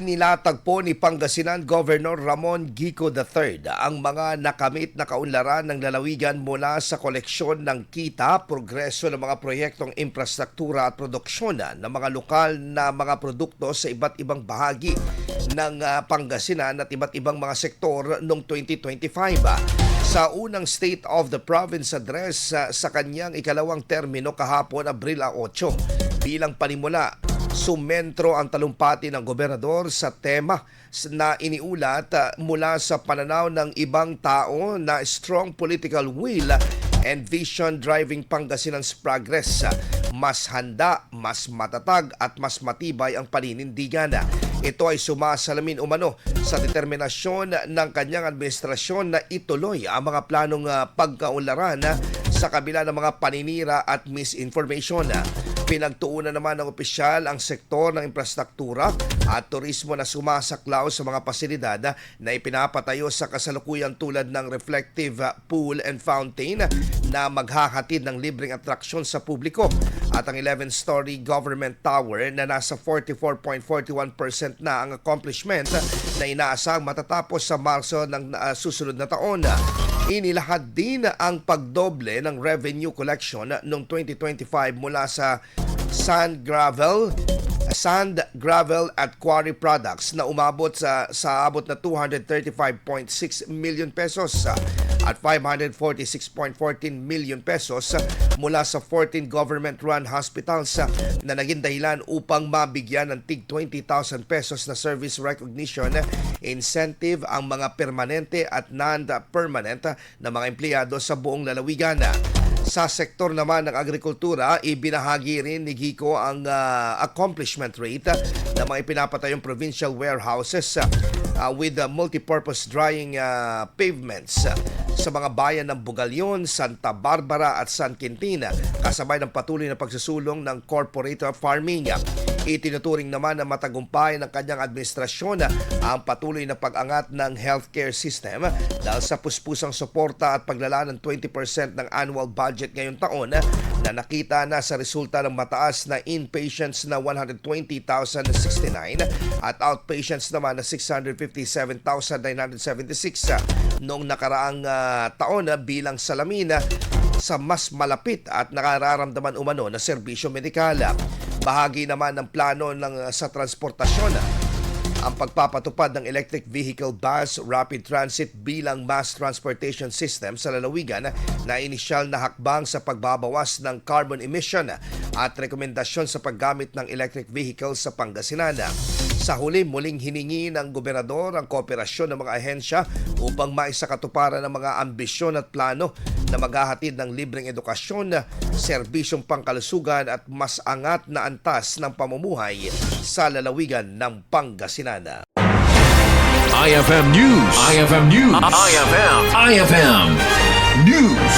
Inilatag po ni Pangasinan Governor Ramon Gico III ang mga nakamit na kaunlaran ng lalawigan mula sa koleksyon ng kita, progreso ng mga proyektong infrastruktura at produksyon ng mga lokal na mga produkto sa iba't ibang bahagi ng Pangasinan at iba't ibang mga sektor noong 2025. Sa unang State of the Province Address sa kanyang ikalawang termino kahapon, Abril 8, bilang panimula, sumentro ang talumpati ng gobernador sa tema na iniulat mula sa pananaw ng ibang tao na strong political will and vision driving Pangasinan's progress. Mas handa, mas matatag at mas matibay ang paninindigan. Ito ay sumasalamin umano sa determinasyon ng kanyang administrasyon na ituloy ang mga planong pagkaunlaran sa kabila ng mga paninira at misinformation. Pinagtuunan naman ng opisyal ang sektor ng infrastruktura at turismo na sumasaklaw sa mga pasilidad na ipinapatayo sa kasalukuyan tulad ng reflective pool and fountain na maghahatid ng libreng atraksyon sa publiko at ang 11-story government tower na nasa 44.41% na ang accomplishment na inaasang matatapos sa Marso ng susunod na taon. Inilahad din ang pagdoble ng revenue collection noong 2025 mula sa sand, gravel at quarry products na umabot sa abot na 235.6 million pesos at 546.14 million pesos mula sa 14 government-run hospitals na naging dahilan upang mabigyan ng tig 20,000 pesos na service recognition incentive ang mga permanente at non-permanent na mga empleyado sa buong lalawigan. Sa sektor naman ng agrikultura, ibinahagi rin ni Gico ang accomplishment rate ng mga ipinapatayong provincial warehouses with multipurpose drying pavements sa mga bayan ng Bugalyon, Santa Barbara at San Quintin, kasabay ng patuloy na pagsusulong ng corporate farming. Itinuturing naman na matagumpay ng kanyang administrasyon ang patuloy na pag-angat ng healthcare system dahil sa puspusang suporta at paglala ng 20% ng annual budget ngayong taon na nakita na sa resulta ng mataas na inpatients na 120,069 at outpatients naman na 657,976 noong nakaraang taon bilang salamin sa mas malapit at nakararamdaman umano na serbisyo medikal. Bahagi naman ng plano sa transportasyon ang pagpapatupad ng electric vehicle bus rapid transit bilang mass transportation system sa lalawigan na inisyal na hakbang sa pagbabawas ng carbon emission at rekomendasyon sa paggamit ng electric vehicles sa Pangasinan. Sa huli, muling hiningi ng gobernador ang kooperasyon ng mga ahensya upang maisakatuparan ng mga ambisyon at plano na maghahatid ng libreng edukasyon, serbisyong pangkalusugan at mas angat na antas ng pamumuhay sa lalawigan ng Pangasinan. IFM News. IFM News. IFM News.